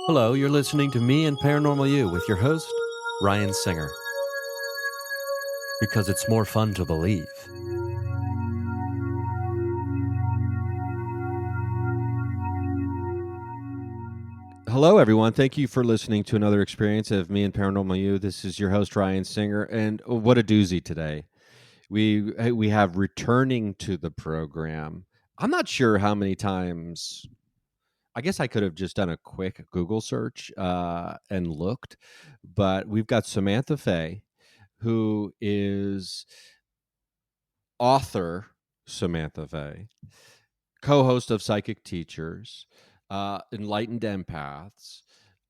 Hello, you're listening to Me and Paranormal You with your host, Ryan Singer. Because it's more fun to believe. Hello, everyone. Thank you for listening to another experience of Me and Paranormal You. This is your host, Ryan Singer, and what a doozy today. We have returning to the program. I'm not sure how many times. I guess I could have just done a quick Google search and looked, but we've got Samantha Fey, who is author Samantha Fey, co-host of Psychic Teachers, Enlightened Empaths,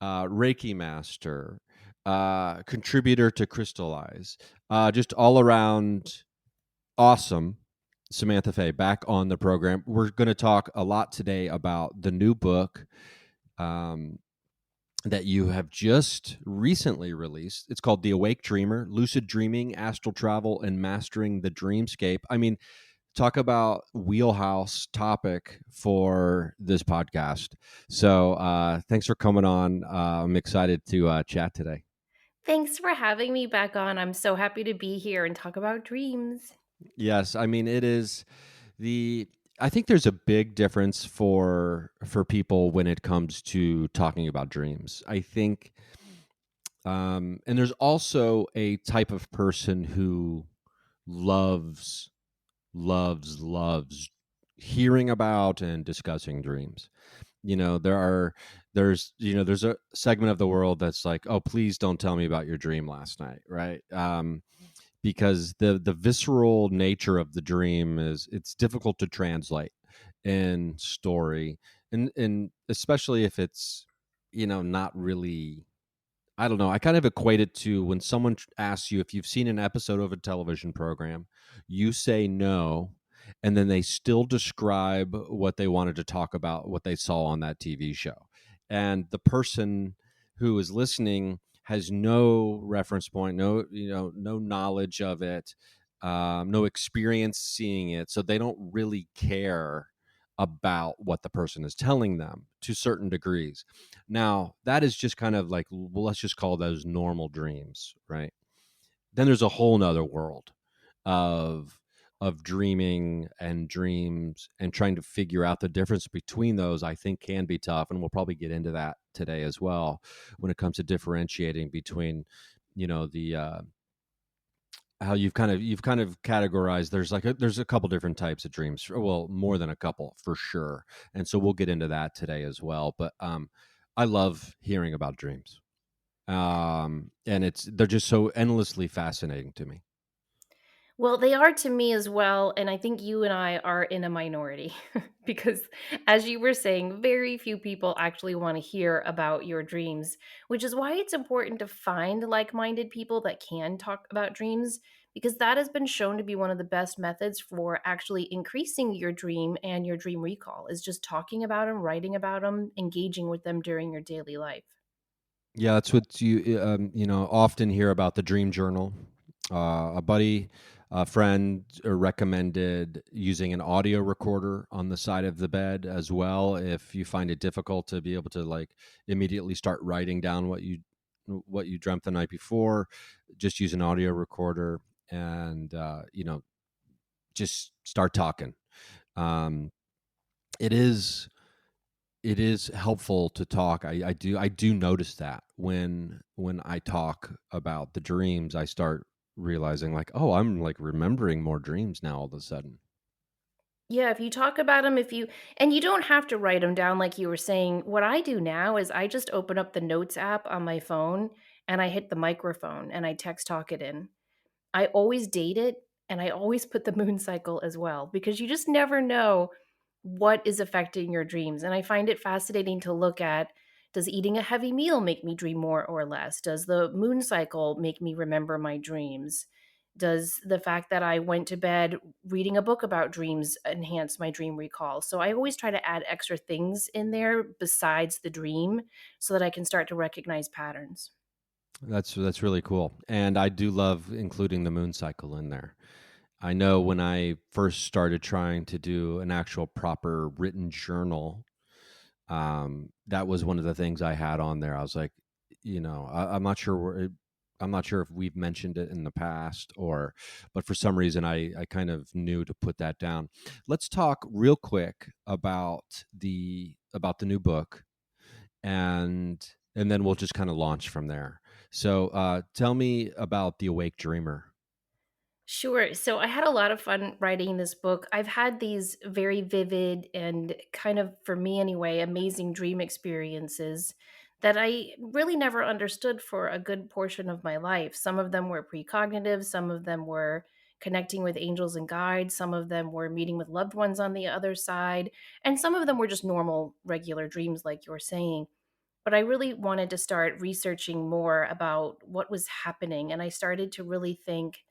Reiki Master, contributor to Crystallize, just all around awesome. Samantha Fey back on the program. We're going to talk a lot today about the new book that you have just recently released. It's called The Awake Dreamer: Lucid Dreaming, Astral Travel, and Mastering the Dreamscape. I mean, talk about wheelhouse topic for this podcast. So thanks for coming on. I'm excited to chat today. Thanks for having me back on. I'm so happy to be here and talk about dreams. Yes, I mean it is the. I think there's a big difference for people when it comes to talking about dreams. I think, and there's also a type of person who loves loves hearing about and discussing dreams. There's a segment of the world that's like, oh, please don't tell me about your dream last night, right? Because the visceral nature of the dream is, it's difficult to translate in story, and especially if it's not really. I don't know. I kind of equate it to when someone asks you if you've seen an episode of a television program, you say no, and then they still describe what they wanted to talk about, what they saw on that TV show. And the person who is listening has no reference point, no knowledge of it, no experience seeing it. So they don't really care about what the person is telling them to certain degrees. Now, that is just kind of like, well, let's just call those normal dreams, right? Then there's a whole nother world of dreaming and dreams, and trying to figure out the difference between those, I think, can be tough, and we'll probably get into that today as well, when it comes to differentiating between the how you've kind of categorized. There's a couple different types of dreams, well, more than a couple for sure, and so we'll get into that today as well. But I love hearing about dreams, and they're just so endlessly fascinating to me. Well, they are to me as well, and I think you and I are in a minority because, as you were saying, very few people actually want to hear about your dreams, which is why it's important to find like minded people that can talk about dreams, because that has been shown to be one of the best methods for actually increasing your dream and your dream recall, is just talking about them, writing about them, engaging with them during your daily life. Yeah, that's what you often hear about the dream journal. A buddy, a friend recommended using an audio recorder on the side of the bed as well. If you find it difficult to be able to like immediately start writing down what you dreamt the night before, just use an audio recorder and just start talking. Um, it is it is helpful to talk. I do notice that when I talk about the dreams, I start realizing like, oh, I'm like remembering more dreams now all of a sudden. Yeah, if you talk about them, and you don't have to write them down like you were saying. What I do now is I just open up the notes app on my phone and I hit the microphone and I text talk it in. I always date it, and I always put the moon cycle as well, because you just never know what is affecting your dreams. And I find it fascinating to look at, does eating a heavy meal make me dream more or less? Does the moon cycle make me remember my dreams? Does the fact that I went to bed reading a book about dreams enhance my dream recall? So I always try to add extra things in there besides the dream so that I can start to recognize patterns. That's really cool, and I do love including the moon cycle in there. I know when I first started trying to do an actual proper written journal, That was one of the things I had on there. I was like, I'm not sure I'm not sure if we've mentioned it in the past, or, but for some reason I kind of knew to put that down. Let's talk real quick about the new book, and then we'll just kind of launch from there. So, tell me about the Awake Dreamer. Sure. So I had a lot of fun writing this book. I've had these very vivid and kind of, for me anyway, amazing dream experiences that I really never understood for a good portion of my life. Some of them were precognitive, some of them were connecting with angels and guides, some of them were meeting with loved ones on the other side, and some of them were just normal, regular dreams, like you were saying. But I really wanted to start researching more about what was happening. And I started to really think,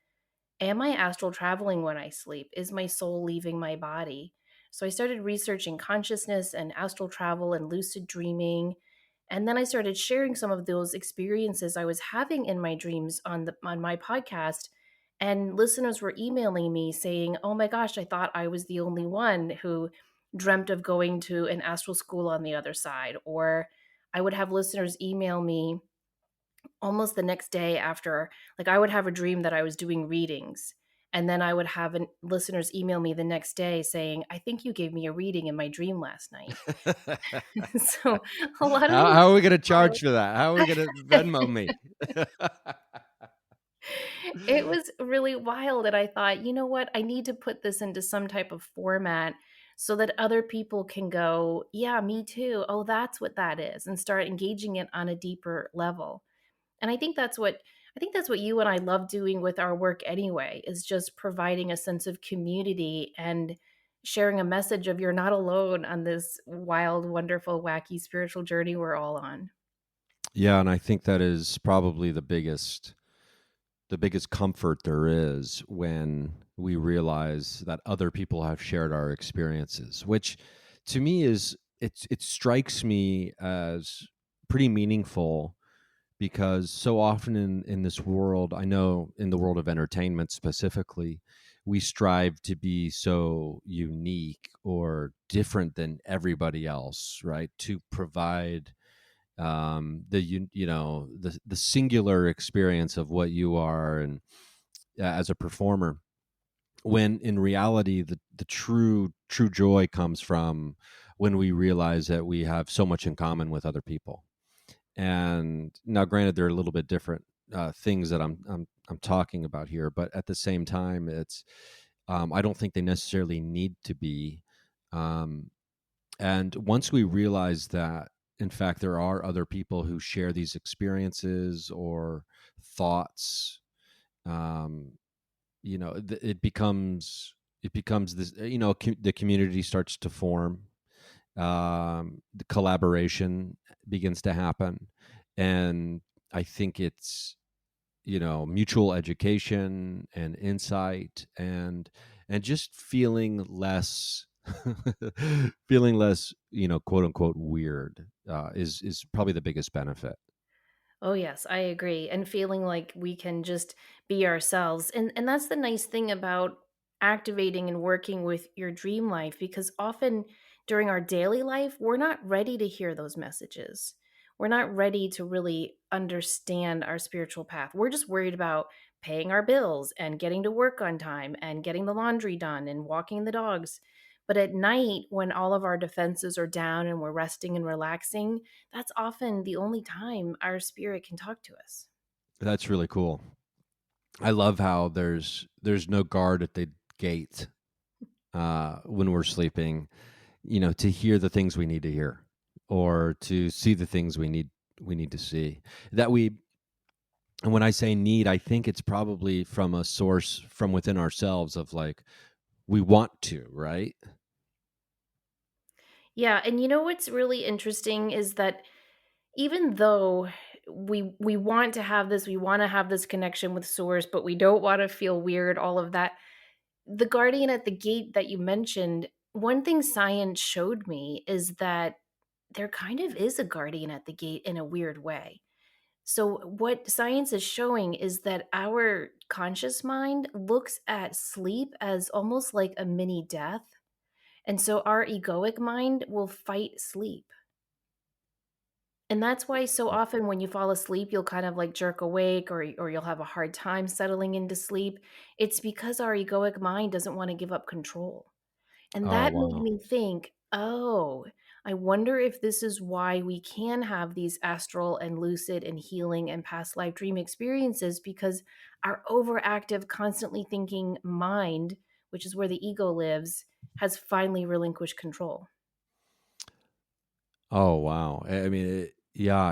am I astral traveling when I sleep? Is my soul leaving my body? So I started researching consciousness and astral travel and lucid dreaming. And then I started sharing some of those experiences I was having in my dreams on my podcast. And listeners were emailing me saying, "Oh my gosh, I thought I was the only one who dreamt of going to an astral school on the other side." Or I would have listeners email me almost the next day after, like, I would have a dream that I was doing readings, and then I would have listeners email me the next day saying, "I think you gave me a reading in my dream last night." So a lot of How these are we going to people charge for that? How are we going to Venmo me? it was really wild, and I thought, "You know what? I need to put this into some type of format so that other people can go, 'Yeah, me too. Oh, that's what that is,' and start engaging it on a deeper level." And I think that's what you and I love doing with our work anyway, is just providing a sense of community and sharing a message of you're not alone on this wild, wonderful, wacky spiritual journey we're all on. Yeah, and I think that is probably the biggest comfort there is when we realize that other people have shared our experiences, which to me it strikes me as pretty meaningful, because so often in this world, I know in the world of entertainment specifically, we strive to be so unique or different than everybody else, right? To provide the singular experience of what you are, and as a performer, when in reality the true joy comes from when we realize that we have so much in common with other people. And now, granted, they're a little bit different things that I'm talking about here, but at the same time, it's I don't think they necessarily need to be. Um, and once we realize that, in fact, there are other people who share these experiences or thoughts, um, it becomes this. The community starts to form. The collaboration begins to happen, and I think it's mutual education and insight, and just feeling less, quote unquote, weird, is probably the biggest benefit. Oh yes, I agree. And feeling like we can just be ourselves. And that's the nice thing about activating and working with your dream life, because often during our daily life, we're not ready to hear those messages. We're not ready to really understand our spiritual path. We're just worried about paying our bills and getting to work on time and getting the laundry done and walking the dogs. But at night, when all of our defenses are down and we're resting and relaxing, that's often the only time our spirit can talk to us. That's really cool. I love how there's no guard at the gate when we're sleeping, to hear the things we need to hear, or to see the things we need to see. That we And when I say need, I think it's probably from a source from within ourselves of, like, we want to, right? Yeah, and you know what's really interesting is that even though we want to have this, we want to have this connection with source, but we don't want to feel weird, all of that. The guardian at the gate that you mentioned, one thing science showed me is that there kind of is a guardian at the gate in a weird way. So, what science is showing is that our conscious mind looks at sleep as almost like a mini death. And so, our egoic mind will fight sleep. And that's why so often when you fall asleep, you'll kind of like jerk awake or you'll have a hard time settling into sleep. It's because our egoic mind doesn't want to give up control. And Oh, that made wow. me think, "Oh, I wonder if this is why we can have these astral and lucid and healing and past life dream experiences because our overactive, constantly thinking mind, which is where the ego lives, has finally relinquished control." Oh, wow. I mean, yeah,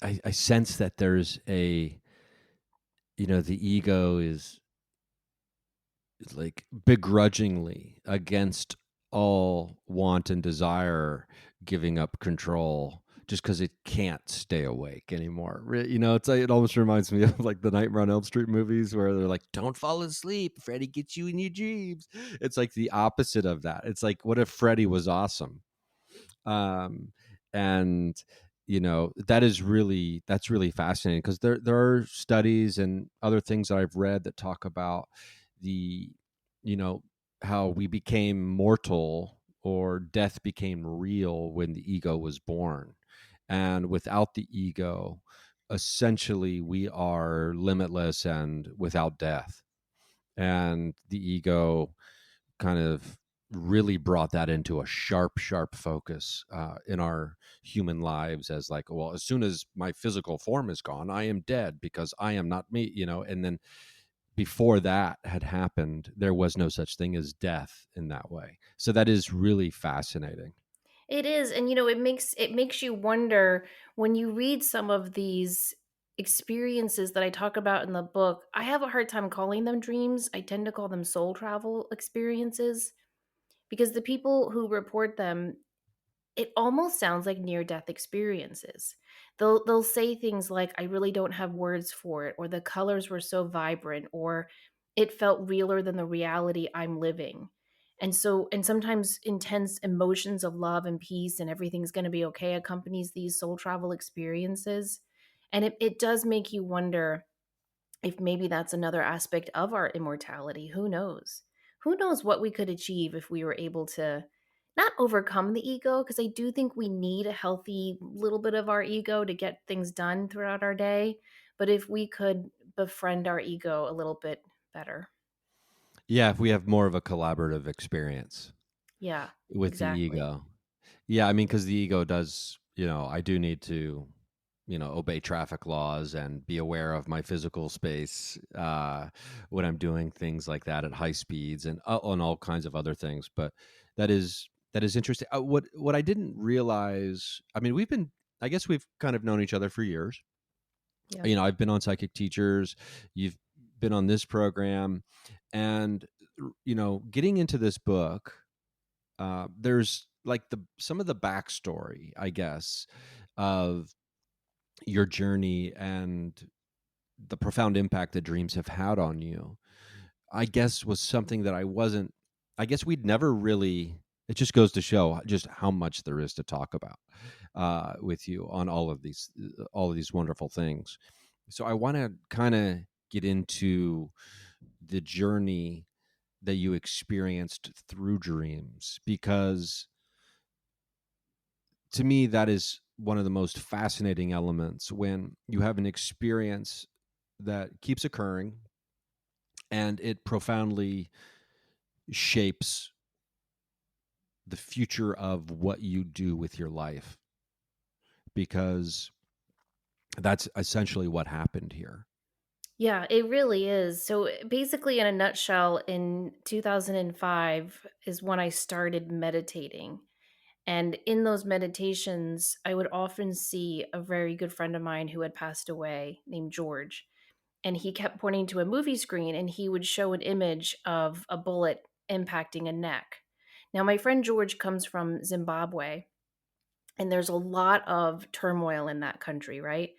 I sense that there's a, the ego is like begrudgingly against all want and desire, giving up control just because it can't stay awake anymore. It's like, it almost reminds me of like the Nightmare on Elm Street movies where they're like, "Don't fall asleep, Freddy gets you in your dreams." It's like the opposite of that. It's like, what if Freddy was awesome? um, and that's really fascinating because there are studies and other things that I've read that talk about the you know how we became mortal or death became real when the ego was born, and without the ego, essentially we are limitless and without death, and the ego kind of really brought that into a sharp focus in our human lives, as like, well, as soon as my physical form is gone, I am dead because I am not me, and then before that had happened, there was no such thing as death in that way. So that is really fascinating. It is, and, it makes you wonder when you read some of these experiences that I talk about in the book. I have a hard time calling them dreams. I tend to call them soul travel experiences because the people who report them, it almost sounds like near death experiences. They'll say things like, "I really don't have words for it," or "The colors were so vibrant," or "It felt realer than the reality I'm living." And sometimes intense emotions of love and peace and everything's gonna be okay accompanies these soul travel experiences. And it does make you wonder if maybe that's another aspect of our immortality. Who knows? Who knows what we could achieve if we were able to not overcome the ego, because I do think we need a healthy little bit of our ego to get things done throughout our day. But if we could befriend our ego a little bit better. Yeah, if we have more of a collaborative experience Yeah, with the exactly. ego. Yeah, I mean, because the ego does, I do need to, obey traffic laws and be aware of my physical space when I'm doing things like that at high speeds and on all kinds of other things. But that is interesting. What I didn't realize, I mean, I guess we've kind of known each other for years. Yeah. I've been on Psychic Teachers, you've been on this program, and getting into this book, there's like the some of the backstory, I guess, of your journey and the profound impact that dreams have had on you. I guess was something that I wasn't. I guess we'd never really. It just goes to show just how much there is to talk about with you on all of these wonderful things. So I want to kind of get into the journey that you experienced through dreams, because to me that is one of the most fascinating elements when you have an experience that keeps occurring and it profoundly shapes the future of what you do with your life, because that's essentially what happened here. Yeah, it really is. So basically, in a nutshell, in 2005 is when I started meditating. And in those meditations, I would often see a very good friend of mine who had passed away named George. And he kept pointing to a movie screen and he would show an image of a bullet impacting a neck. Now, my friend George comes from Zimbabwe, and there's a lot of turmoil in that country, right?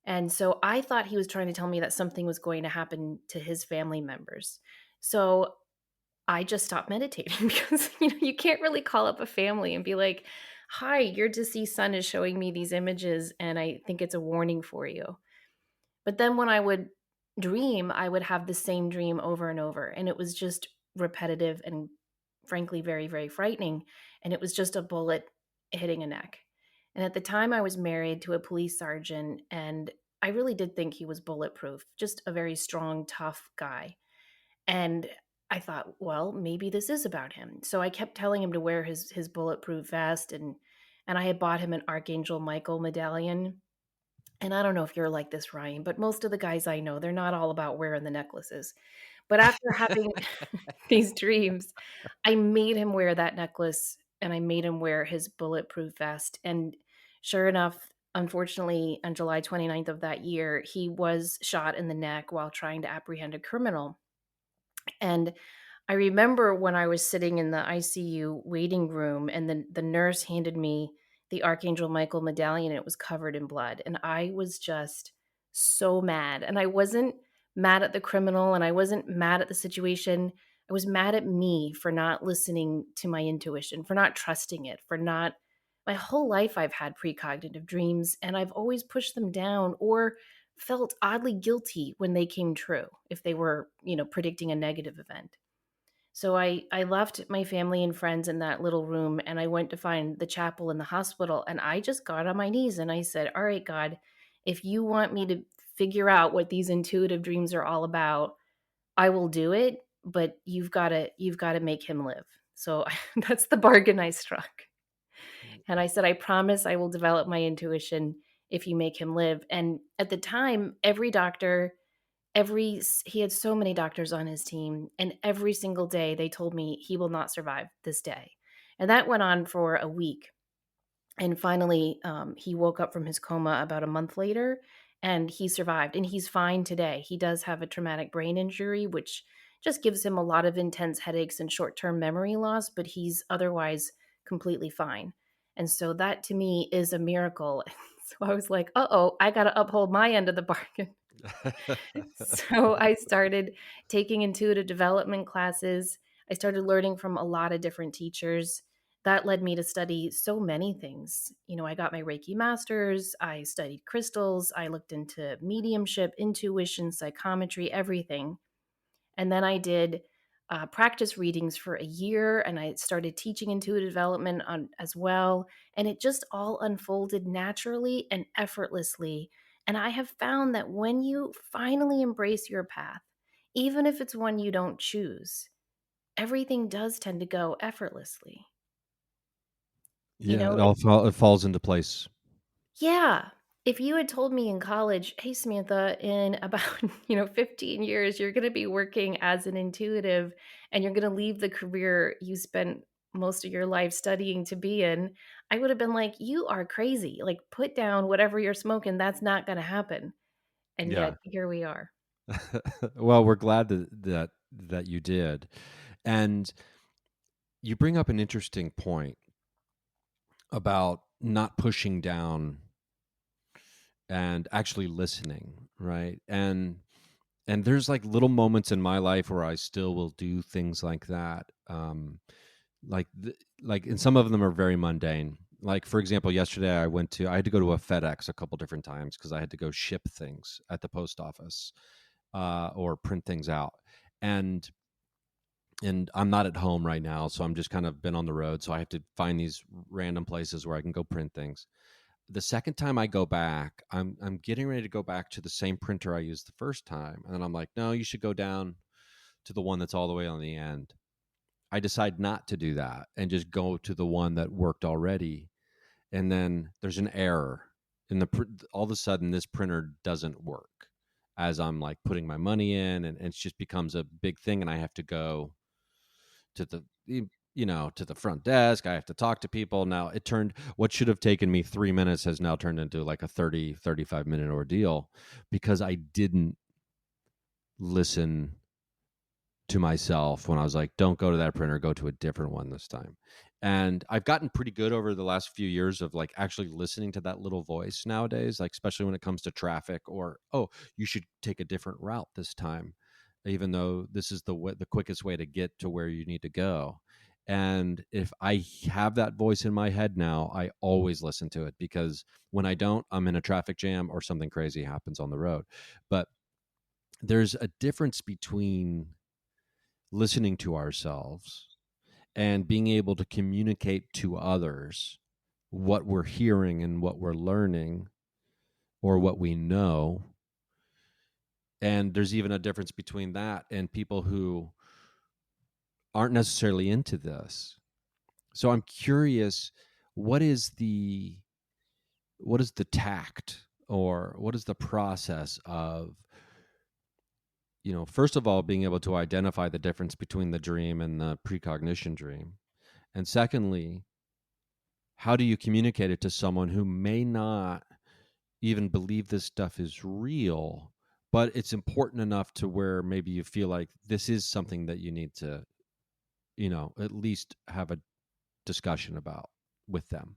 And so I thought he was trying to tell me that something was going to happen to his family members. So I just stopped meditating because you can't really call up a family and be like, "Hi, your deceased son is showing me these images and I think it's a warning for you." But then when I would dream, I would have the same dream over and over, and it was just repetitive and frankly very, very frightening, and it was just a bullet hitting a neck. And at the time, I was married to a police sergeant, and I really did think he was bulletproof, just a very strong, tough guy. And I thought, well, maybe this is about him. So I kept telling him to wear his bulletproof vest, and I had bought him an Archangel Michael medallion. And I don't know if you're like this, Ryan, but most of the guys I know, they're not all about wearing the necklaces. But after having these dreams, I made him wear that necklace and I made him wear his bulletproof vest. And sure enough, unfortunately, on July 29th of that year, he was shot in the neck while trying to apprehend a criminal. And I remember when I was sitting in the ICU waiting room and the nurse handed me the Archangel Michael medallion and it was covered in blood. And I was just so mad. And I wasn't mad at the criminal and I wasn't mad at the situation. I was mad at me for not listening to my intuition, for not trusting it, for not. My whole life I've had precognitive dreams and I've always pushed them down or felt oddly guilty when they came true if they were, predicting a negative event. So I left my family and friends in that little room and I went to find the chapel in the hospital and I just got on my knees and I said, "All right, God, if you want me to figure out what these intuitive dreams are all about, I will do it, but you've got to make him live." So that's the bargain I struck. And I said, "I promise I will develop my intuition if you make him live." And at the time, every doctor, he had so many doctors on his team, and every single day they told me he will not survive this day. And that went on for a week. And finally, he woke up from his coma about a month later and he survived. And he's fine today. He does have a traumatic brain injury, which just gives him a lot of intense headaches and short term memory loss, but he's otherwise completely fine. And so that to me is a miracle. So I was like, oh, I got to uphold my end of the bargain. So I started taking intuitive development classes. I started learning from a lot of different teachers. That led me to study so many things. I got my Reiki masters, I studied crystals, I looked into mediumship, intuition, psychometry, everything. And then I did practice readings for a year and I started teaching intuitive development as well. And it just all unfolded naturally and effortlessly. And I have found that when you finally embrace your path, even if it's one you don't choose, everything does tend to go effortlessly. You Yeah, know, it falls into place. Yeah. If you had told me in college, "Hey, Samantha, in about, 15 years, you're gonna be working as an intuitive and you're gonna leave the career you spent most of your life studying to be in," I would have been like, "You are crazy. Like, put down whatever you're smoking. That's not gonna happen." And yet Yeah. here we are. Well, we're glad that you did. And you bring up an interesting point about not pushing down and actually listening, right? And there's like little moments in my life where I still will do things like that. Like and some of them are very mundane. Like for example, yesterday I had to go to a FedEx a couple different times because I had to go ship things at the post office or print things out. And I'm not at home right now, so I'm just kind of been on the road. So I have to find these random places where I can go print things. The second time I go back, I'm getting ready to go back to the same printer I used the first time, and then I'm like, no, you should go down to the one that's all the way on the end. I decide not to do that and just go to the one that worked already, and then there's an error in all of a sudden this printer doesn't work as I'm like putting my money in, and it just becomes a big thing, and I have to go to to the front desk. I have to talk to people. Now it turned what should have taken me 3 minutes has now turned into like a 35 minute ordeal because I didn't listen to myself when I was like, don't go to that printer, go to a different one this time. And I've gotten pretty good over the last few years of like actually listening to that little voice nowadays, like especially when it comes to traffic or, oh, you should take a different route this time, even though this is the quickest way to get to where you need to go. And if I have that voice in my head now, I always listen to it because when I don't, I'm in a traffic jam or something crazy happens on the road. But there's a difference between listening to ourselves and being able to communicate to others what we're hearing and what we're learning or what we know. And there's even a difference between that and people who aren't necessarily into this. So I'm curious, what is the tact, or what is the process of, first of all, being able to identify the difference between the dream and the precognition dream? And secondly, how do you communicate it to someone who may not even believe this stuff is real, but it's important enough to where maybe you feel like this is something that you need to, at least have a discussion about with them?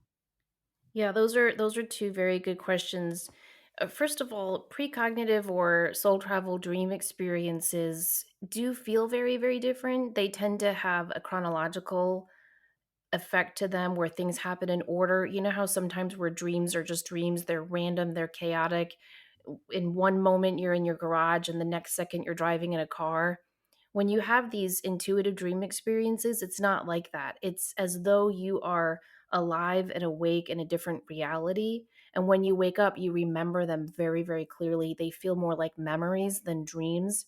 Yeah, those are two very good questions. First of all, precognitive or soul travel dream experiences do feel very, very different. They tend to have a chronological effect to them where things happen in order. You know how sometimes where dreams are just dreams, they're random, they're chaotic. In one moment you're in your garage and the next second you're driving in a car. When you have these intuitive dream experiences, it's not like that. It's as though you are alive and awake in a different reality. And when you wake up, you remember them very, very clearly. They feel more like memories than dreams.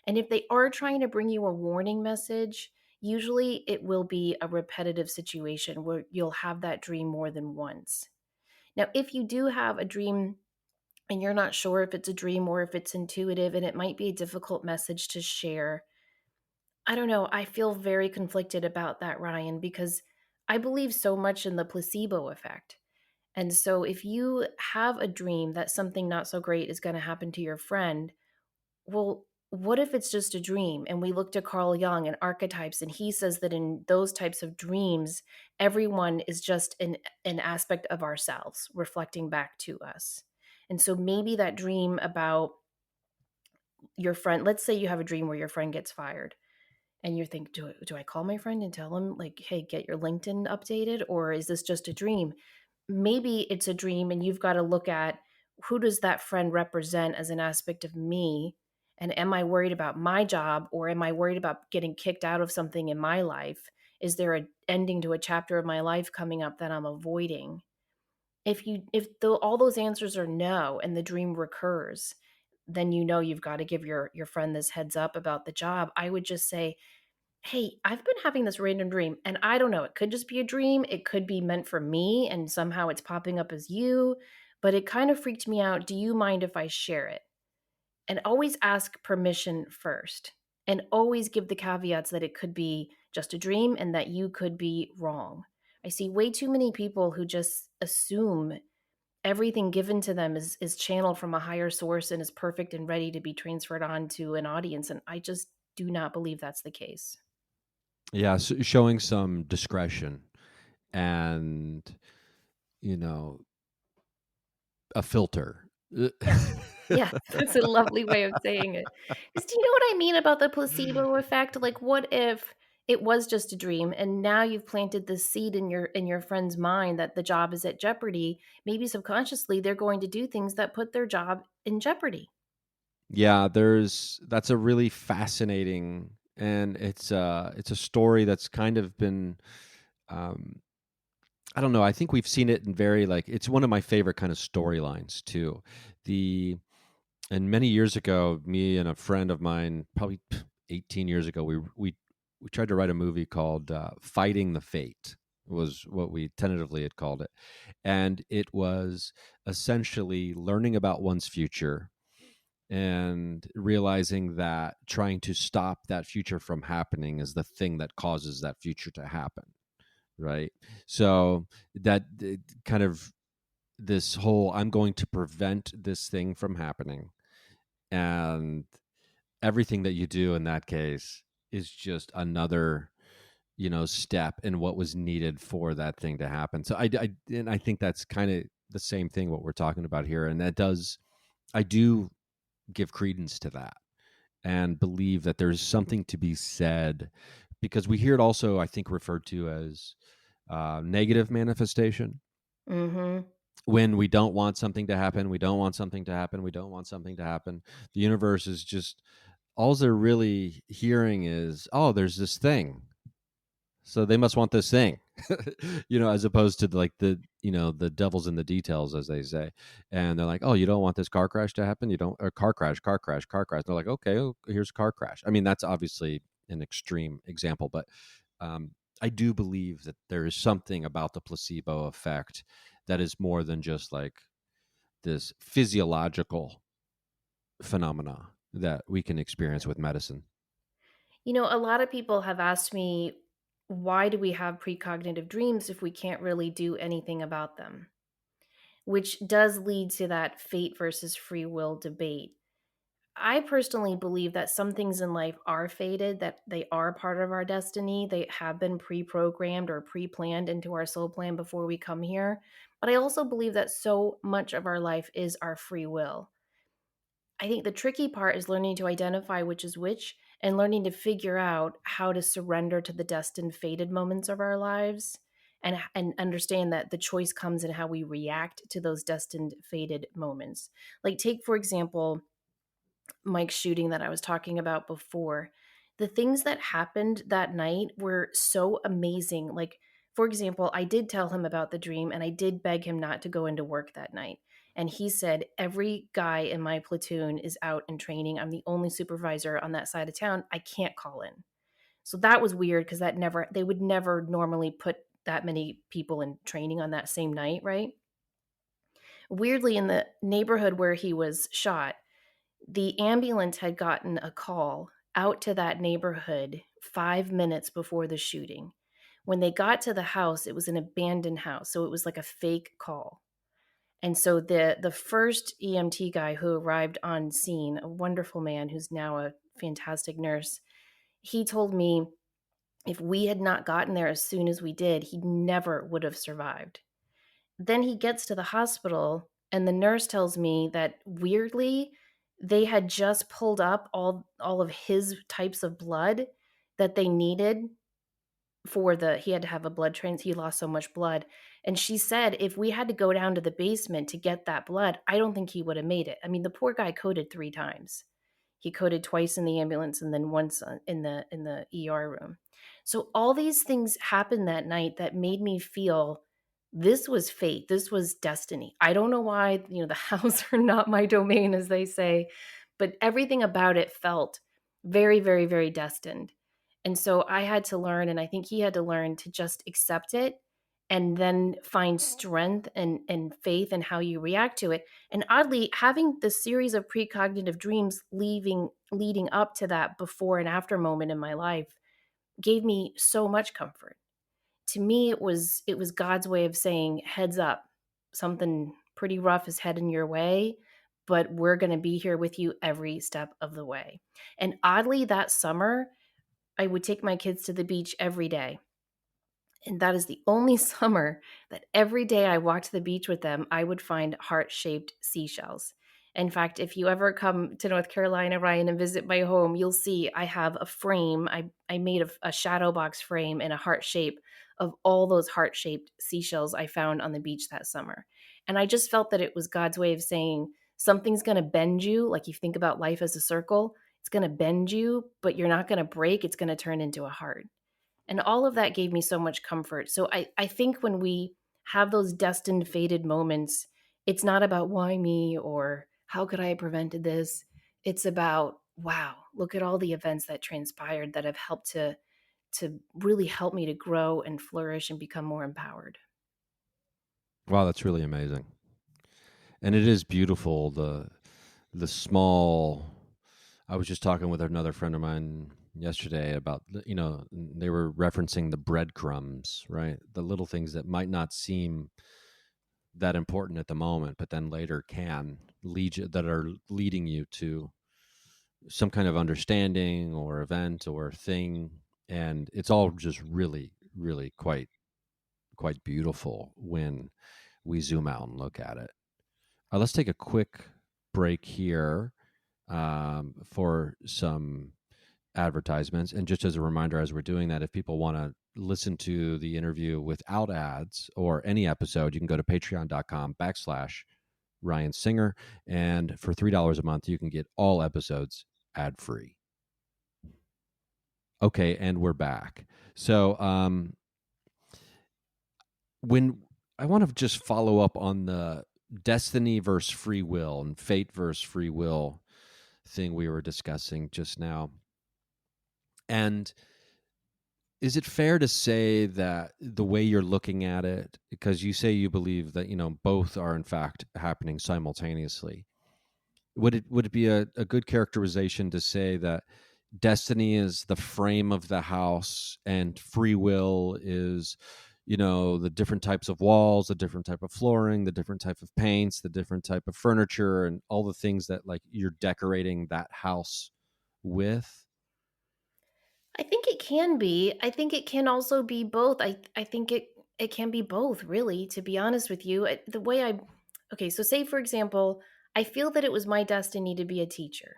And if they are trying to bring you a warning message, usually it will be a repetitive situation where you'll have that dream more than once. Now, if you do have a dream and you're not sure if it's a dream or if it's intuitive, and it might be a difficult message to share, I don't know. I feel very conflicted about that, Ryan, because I believe so much in the placebo effect. And so if you have a dream that something not so great is going to happen to your friend, well, what if it's just a dream? And we looked at Carl Jung and archetypes, and he says that in those types of dreams, everyone is just an aspect of ourselves reflecting back to us. And so maybe that dream about your friend, let's say you have a dream where your friend gets fired and you think, do I call my friend and tell him, like, hey, get your LinkedIn updated? Or is this just a dream? Maybe it's a dream and you've got to look at who does that friend represent as an aspect of me? And am I worried about my job, or am I worried about getting kicked out of something in my life? Is there an ending to a chapter of my life coming up that I'm avoiding? If all those answers are no and the dream recurs, then you know you've got to give your friend this heads up about the job. I would just say, hey, I've been having this random dream, and I don't know, it could just be a dream. It could be meant for me, and somehow it's popping up as you, but it kind of freaked me out. Do you mind if I share it? And always ask permission first, and always give the caveats that it could be just a dream and that you could be wrong. I see way too many people who just assume everything given to them is channeled from a higher source and is perfect and ready to be transferred on to an audience. And I just do not believe that's the case. Yeah, showing some discretion and, you know, a filter. Yes. Yeah, that's a lovely way of saying it. 'Cause do you know what I mean about the placebo effect? Like, what if it was just a dream and now you've planted this seed in your friend's mind that the job is at jeopardy? Maybe subconsciously they're going to do things that put their job in jeopardy. Yeah, that's a really fascinating, and it's a story that's kind of been, um I don't know, I think we've seen it in very, like, it's one of my favorite kind of storylines too. The And many years ago, me and a friend of mine, probably 18 years ago, we tried to write a movie called Fighting the Fate, was what we tentatively had called it. And it was essentially learning about one's future and realizing that trying to stop that future from happening is the thing that causes that future to happen, right? So that kind of, this whole, I'm going to prevent this thing from happening, and everything that you do in that case is just another, step in what was needed for that thing to happen. So I think that's kind of the same thing what we're talking about here, and I do give credence to that and believe that there's something to be said, because we hear it also, I think, referred to as negative manifestation. Mhm. When we don't want something to happen, we don't want something to happen, we don't want something to happen. The universe is just, all they're really hearing is, oh, there's this thing, so they must want this thing. as opposed to like the devil's in the details, as they say. And they're like, oh, you don't want this car crash to happen. You don't, or car crash, car crash, car crash. They're like, okay, oh, here's a car crash. I mean, that's obviously an extreme example, but um, I do believe that there is something about the placebo effect that is more than just like this physiological phenomena that we can experience with medicine. A lot of people have asked me, why do we have precognitive dreams if we can't really do anything about them? Which does lead to that fate versus free will debate. I personally believe that some things in life are fated, that they are part of our destiny. They have been pre programmed or pre planned into our soul plan before we come here. But I also believe that so much of our life is our free will. I think the tricky part is learning to identify which is which and learning to figure out how to surrender to the destined fated moments of our lives and understand that the choice comes in how we react to those destined fated moments. Like take for example Mike's shooting that I was talking about before. The things that happened that night were so amazing. Like, for example, I did tell him about the dream and I did beg him not to go into work that night. And he said, every guy in my platoon is out in training. I'm the only supervisor on that side of town. I can't call in. So that was weird because they would never normally put that many people in training on that same night, right? Weirdly, in the neighborhood where he was shot, the ambulance had gotten a call out to that neighborhood 5 minutes before the shooting. When they got to the house, it was an abandoned house, so it was like a fake call. And so the first EMT guy who arrived on scene, a wonderful man who's now a fantastic nurse, he told me if we had not gotten there as soon as we did, he never would have survived. Then he gets to the hospital, and the nurse tells me that weirdly, they had just pulled up all of his types of blood that they needed for the he had to have a blood trans he lost so much blood. And she said if we had to go down to the basement to get that blood, I don't think he would have made it. I mean, the poor guy coded 3 times. He coded twice in the ambulance and then once in the ER room. So all these things happened that night that made me feel this was fate. This was destiny. I don't know why, the hows are not my domain, as they say, but everything about it felt very, very, very destined. And so I had to learn, and I think he had to learn to just accept it and then find strength and faith in how you react to it. And oddly, having the series of precognitive dreams leading up to that before and after moment in my life gave me so much comfort. To me, it was God's way of saying, heads up, something pretty rough is heading your way, but we're going to be here with you every step of the way. And oddly, that summer, I would take my kids to the beach every day. And that is the only summer that every day I walked to the beach with them, I would find heart-shaped seashells. In fact, if you ever come to North Carolina, Ryan, and visit my home, you'll see I have a frame. I made a shadow box frame in a heart shape of all those heart-shaped seashells I found on the beach that summer. And I just felt that it was God's way of saying something's going to bend you. Like you think about life as a circle, it's going to bend you, but you're not going to break. It's going to turn into a heart. And all of that gave me so much comfort. So I think when we have those destined, fated moments, it's not about why me or how could I have prevented this. It's about, wow, look at all the events that transpired that have helped to really help me to grow and flourish and become more empowered. Wow, that's really amazing. And it is beautiful, the small. I was just talking with another friend of mine yesterday about, they were referencing the breadcrumbs, right? The little things that might not seem that important at the moment, but then later can lead you, that are leading you to some kind of understanding or event or thing. And it's all just really, really quite beautiful when we zoom out and look at it. Let's take a quick break here for some advertisements. And just as a reminder, as we're doing that, if people want to listen to the interview without ads or any episode, you can go to patreon.com/Ryan Singer. And for $3 a month, you can get all episodes ad free. Okay, and we're back. So when I want to just follow up on the destiny versus free will and fate versus free will thing we were discussing just now. And is it fair to say that the way you're looking at it, because you say you believe that, both are in fact happening simultaneously, would it be a good characterization to say that destiny is the frame of the house and free will is, the different types of walls, the different type of flooring, the different type of paints, the different type of furniture, and all the things that like you're decorating that house with? I think it can be. I think it can also be both. I think it can be both, really, to be honest with you. The way I Okay, so say for example, I feel that it was my destiny to be a teacher.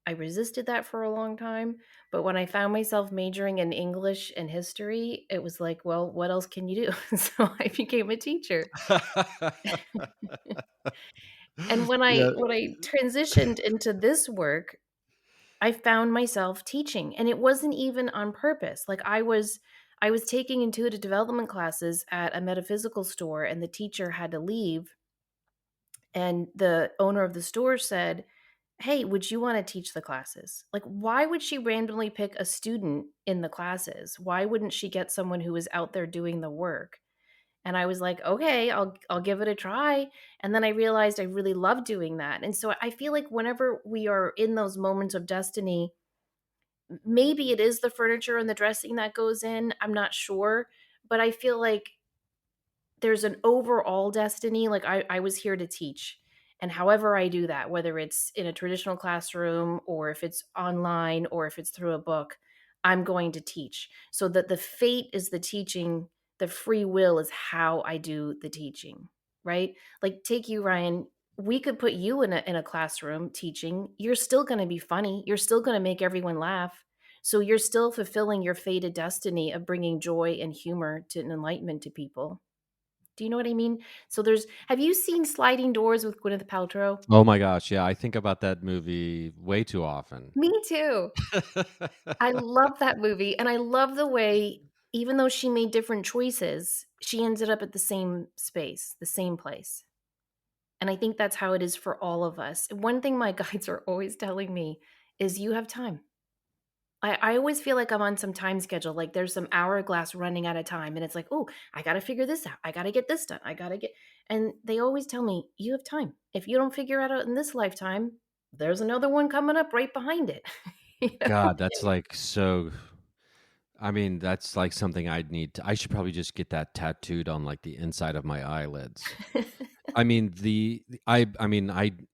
I resisted that for a long time, but when I found myself majoring in English and history, it was like, well, what else can you do? So I became a teacher. And when I Yeah. when I transitioned into this work, I found myself teaching, and it wasn't even on purpose. Like I was taking intuitive development classes at a metaphysical store, and the teacher had to leave, and the owner of the store said, "Hey, would you wanna teach the classes?" Like, why would she randomly pick a student in the classes? Why wouldn't she get someone who was out there doing the work? And I was like, "Okay, I'll give it a try." And then I realized I really love doing that. And so I feel like whenever we are in those moments of destiny, maybe it is the furniture and the dressing that goes in, I'm not sure, but I feel like there's an overall destiny, like, I was here to teach, and however I do that, whether it's in a traditional classroom or if it's online or if it's through a book, I'm going to teach. So that the fate is the teaching, the free will is how I do the teaching, right? Like, take you, Ryan, we could put you in a classroom teaching, you're still gonna be funny, you're still gonna make everyone laugh, so you're still fulfilling your fated destiny of bringing joy and humor to and enlightenment to people. Do you know what I mean? So there's have you seen Sliding Doors with Gwyneth Paltrow? Oh my gosh, yeah, I think about that movie way too often. Me too. I love that movie, and I love the way even though she made different choices, she ended up at the same space, the same place. And I think that's how it is for all of us. One thing my guides are always telling me is you have time. I always feel like I'm on some time schedule, like there's some hourglass running out of time, and it's like, "Oh, I gotta figure this out. I gotta get this done. I gotta get," and they always tell me, "You have time. If you don't figure it out in this lifetime, there's another one coming up right behind it." You know? God, that's like so. I mean, that's like something I should probably just get that tattooed on like the inside of my eyelids. I mean, I mean,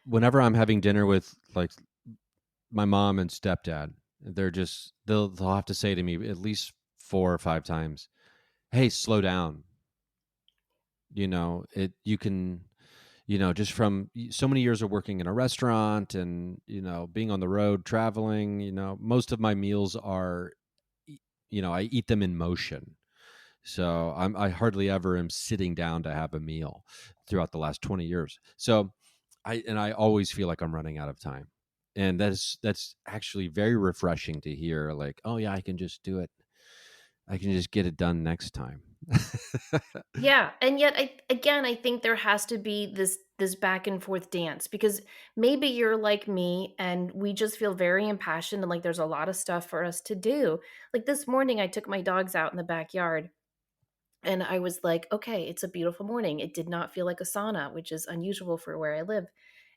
whenever I'm having dinner with like my mom and stepdad, they'll have to say to me at least 4 or 5 times, "Hey, slow down." You can, just from so many years of working in a restaurant and, being on the road traveling, most of my meals are, I eat them in motion. So I hardly ever am sitting down to have a meal throughout the last 20 years. So I always feel like I'm running out of time. And that's actually very refreshing to hear, like, oh yeah, I can just do it. I can just get it done next time. Yeah, and yet I think there has to be this back and forth dance because maybe you're like me and we just feel very impassioned and like there's a lot of stuff for us to do. Like this morning I took my dogs out in the backyard. And I was like, "Okay, it's a beautiful morning." It did not feel like a sauna, which is unusual for where I live.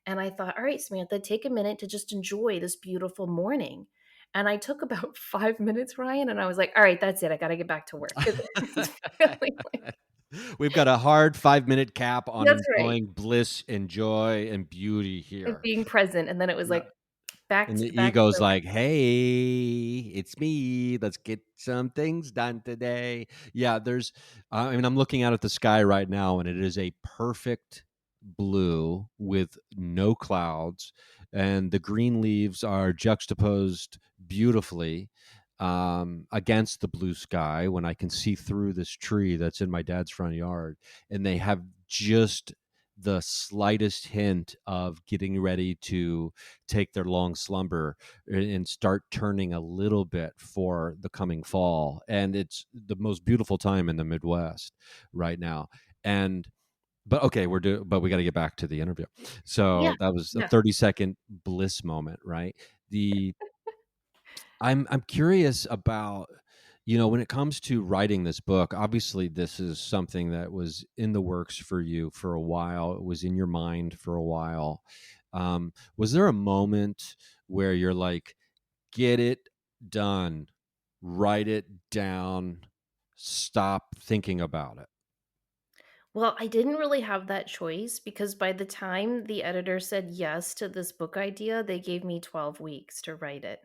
And I thought, "All right, Samantha, take a minute to just enjoy this beautiful morning." And I took about 5 minutes, Ryan, and I was like, "All right, that's it. I gotta get back to work." 'Cause it's feeling like We've got a hard 5-minute cap on that's right. enjoying bliss and joy and beauty And here. being present, and then it was Yeah. like back And the to back ego's to like, "Hey, it's me. Let's get some things done today." Yeah, I mean, I'm looking out at the sky right now, and it is a perfect blue with no clouds, and the green leaves are juxtaposed beautifully against the blue sky when I can see through this tree that's in my dad's front yard, and they have just the slightest hint of getting ready to take their long slumber and start turning a little bit for the coming fall. And it's the most beautiful time in the Midwest right now. And but okay, but we got to get back to the interview. Yeah, So that was a yeah. 30-second bliss moment, right? The I'm curious about, when it comes to writing this book, obviously this is something that was in the works for you for a while. It was in your mind for a while. Was there a moment where you're like, get it done, write it down, stop thinking about it? Well, I didn't really have that choice because by the time the editor said yes to this book idea, they gave me 12 weeks to write it.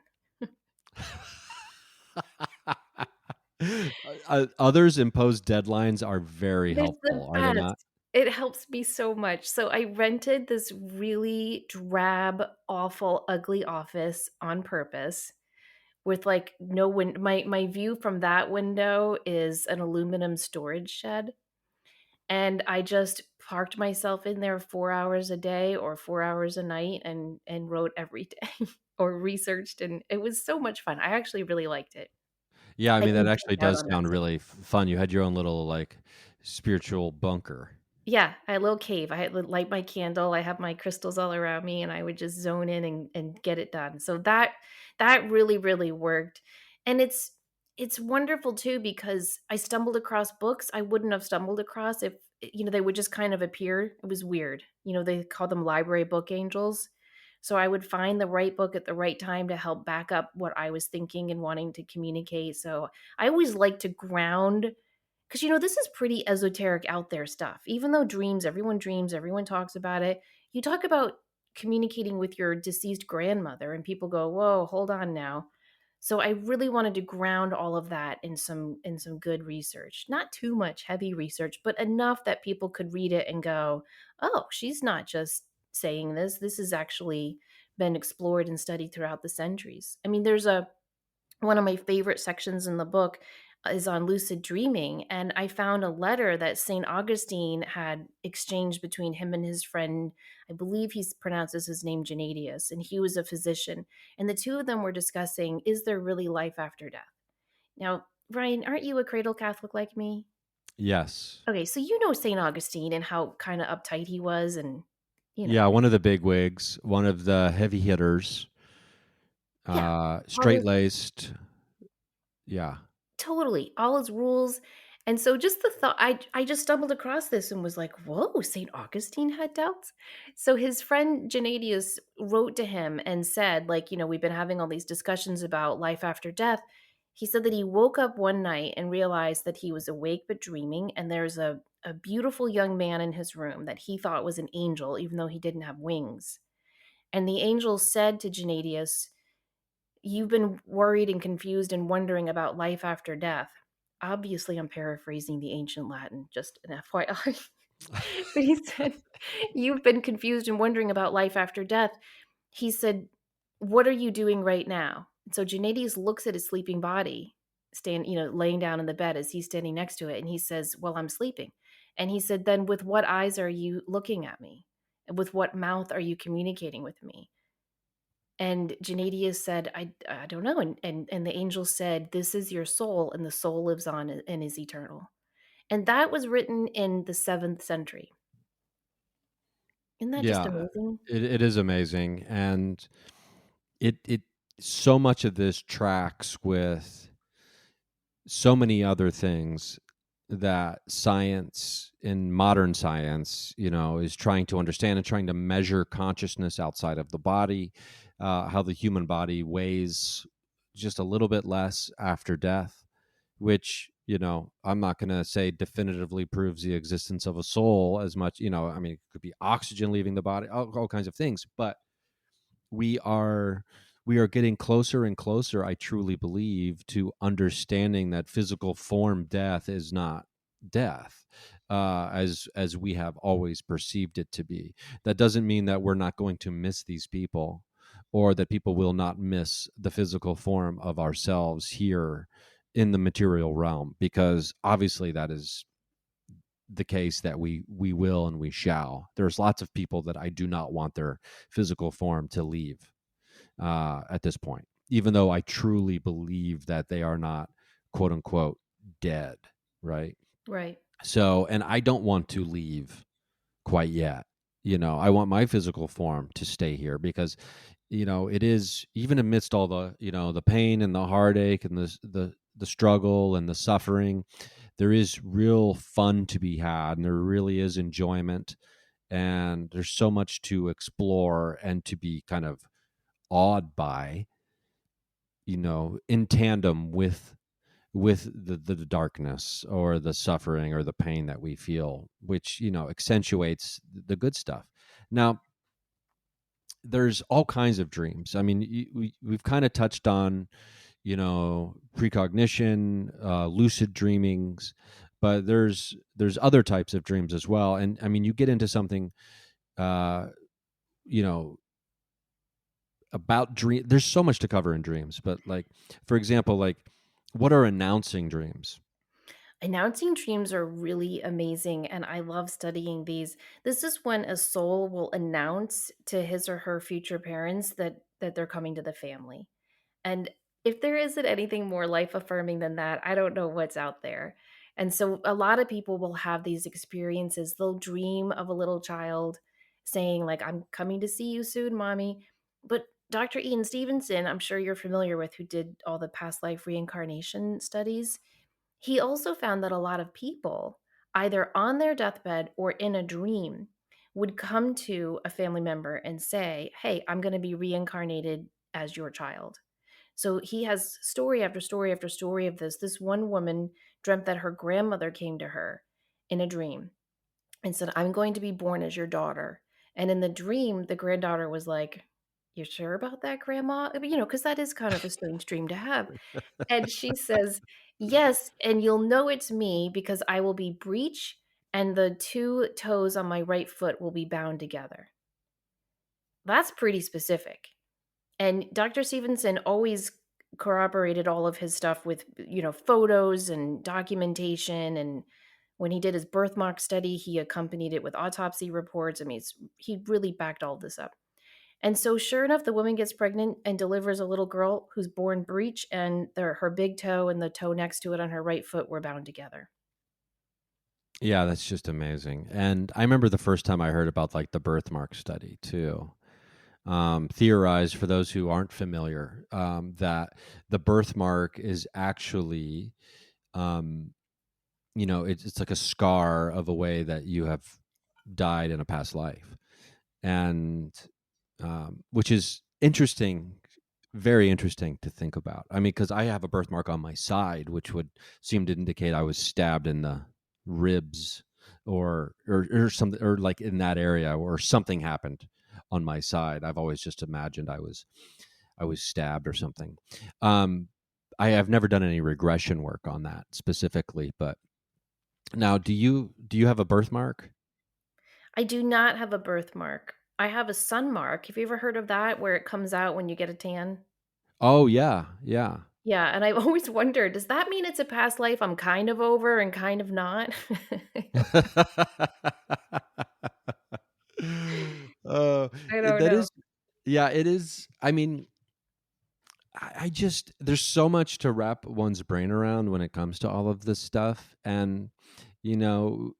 Others imposed deadlines are very They're the helpful, are they not? best. It helps me so much. So I rented this really drab, awful, ugly office on purpose with like no my view from that window is an aluminum storage shed. And I just parked myself in there 4 hours a day or 4 hours a night and wrote every day or researched, and it was so much fun. I actually really liked it. Yeah, I I mean, that didn't actually check out does on that sound stage. really fun. You had your own little, like, spiritual bunker. Yeah, I had a little cave. I had to light my candle, I have my crystals all around me, and I would just zone in and get it done. So that really, really worked. And it's wonderful too because I stumbled across books I wouldn't have stumbled across if, they would just kind of appear. It was weird. They call them library book angels. So I would find the right book at the right time to help back up what I was thinking and wanting to communicate. So I always like to ground because, this is pretty esoteric out there stuff. Even though dreams, everyone talks about it. You talk about communicating with your deceased grandmother, and people go, "Whoa, hold on now." So I really wanted to ground all of that in some good research. Not too much heavy research, but enough that people could read it and go, "Oh, she's not just saying this. This has actually been explored and studied throughout the centuries." I mean, there's a one of my favorite sections in the book is on lucid dreaming, and I found a letter that St. Augustine had exchanged between him and his friend. I believe he pronounces his name Gennadius, and he was a physician, and the two of them were discussing, is there really life after death? Now, Ryan, aren't you a cradle Catholic like me? Yes. Okay, so you know St. Augustine and how kind of uptight he was, and you Yeah, know one of the big wigs, one of the heavy hitters, yeah, all his straight-laced. Yeah. Totally, all his rules, and so just the thought I just stumbled across this and was like, "Whoa, St. Augustine had doubts?" So his friend Gennadius wrote to him and said, like, "We've been having all these discussions about life after death." He said that he woke up one night and realized that he was awake but dreaming, and there's a beautiful young man in his room that he thought was an angel, even though he didn't have wings. And the angel said to Gennadius, "You've been worried and confused and wondering about life after death." Obviously, I'm paraphrasing the ancient Latin, just an FYI. But he said, "You've been confused and wondering about life after death." He said, "What are you doing right now?" And so Gennadius looks at his sleeping body, laying down in the bed as he's standing next to it, and he says, "Well, I'm sleeping." And he said, "Then with what eyes are you looking at me? And with what mouth are you communicating with me?" And Gennadius said, I don't know. And the angel said, "This is your soul, and the soul lives on and is eternal." And that was written in the 7th century. Isn't that just Yeah, amazing? it is amazing, and it so much of this tracks with so many other things that science in modern science, is trying to understand and trying to measure consciousness outside of the body, how the human body weighs just a little bit less after death, which, I'm not going to say definitively proves the existence of a soul as much, I mean, it could be oxygen leaving the body, all kinds of things, but we are we are getting closer and closer, I truly believe, to understanding that physical form death is not death, as we have always perceived it to be. That doesn't mean that we're not going to miss these people, or that people will not miss the physical form of ourselves here in the material realm, because obviously that is the case that we will and we shall. There's lots of people that I do not want their physical form to leave at this point, even though I truly believe that they are not quote unquote dead, right? Right. So, and I don't want to leave quite yet. I want my physical form to stay here because it is, even amidst all the the pain and the heartache and the struggle and the suffering, there is real fun to be had, and there really is enjoyment, and there's so much to explore and to be kind of awed by, in tandem with the darkness or the suffering or the pain that we feel, which accentuates the good stuff. Now, there's all kinds of dreams. I mean, we've kind of touched on precognition, lucid dreamings, but there's other types of dreams as well. And I mean, you get into something uh you know about dream. There's so much to cover in dreams, but like, for example, like, what are announcing dreams? Announcing dreams are really amazing, and I love studying these. This is when a soul will announce to his or her future parents that they're coming to the family. And if there isn't anything more life affirming than that, I don't know what's out there. And so a lot of people will have these experiences. They'll dream of a little child saying, like, I'm coming to see you soon, mommy. But Dr. Ian Stevenson, I'm sure you're familiar with, who did all the past life reincarnation studies, he also found that a lot of people, either on their deathbed or in a dream, would come to a family member and say, hey, I'm going to be reincarnated as your child. So he has story after story after story of this. This one woman dreamt that her grandmother came to her in a dream and said, I'm going to be born as your daughter. And in the dream, the granddaughter was like, you sure about that, grandma? Because that is kind of a strange dream to have. And she says, yes, and you'll know it's me because I will be breech and the two toes on my right foot will be bound together. That's pretty specific. And Dr. Stevenson always corroborated all of his stuff with, photos and documentation. And when he did his birthmark study, he accompanied it with autopsy reports. I mean, he really backed all this up. And so, sure enough, the woman gets pregnant and delivers a little girl who's born breech, and her big toe and the toe next to it on her right foot were bound together. Yeah, that's just amazing. And I remember the first time I heard about like the birthmark study too. Theorized, for those who aren't familiar, that the birthmark is actually, um, it's like a scar of a way that you have died in a past life, and which is interesting, very interesting to think about. I mean, because I have a birthmark on my side, which would seem to indicate I was stabbed in the ribs, or something, or like in that area, or something happened on my side. I've always just imagined I was stabbed or something. Um, I have never done any regression work on that specifically, but now, do you have a birthmark? I do not have a birthmark. I have a sun mark. Have you ever heard of that, where it comes out when you get a tan? Oh yeah, yeah. Yeah, and I've always wondered, does that mean it's a past life I'm kind of over and kind of not? I don't That know. is, yeah, it is. I mean, I just, there's so much to wrap one's brain around when it comes to all of this stuff, and you know,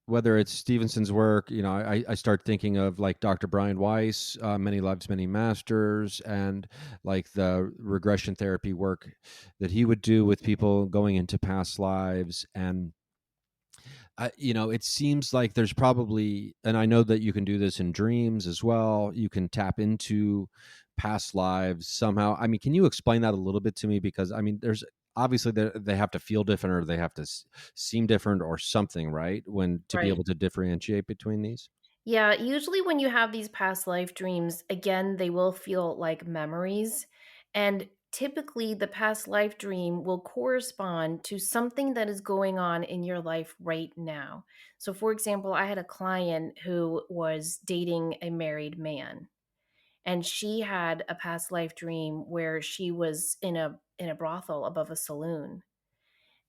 whether it's Stevenson's work, I start thinking of like Dr. Brian Weiss, Many Lives, Many Masters, and like the regression therapy work that he would do with people going into past lives. And it seems like there's probably, and I know that you can do this in dreams as well. You can tap into past lives somehow. I mean, can you explain that a little bit to me? Because I mean, there's obviously they have to feel different, or they have to seem different, or something, right? When to be Right. able to differentiate between these. Yeah, usually when you have these past life dreams, again, they will feel like memories. And typically, the past life dream will correspond to something that is going on in your life right now. So, for example, I had a client who was dating a married man, and she had a past life dream where she was in a brothel above a saloon.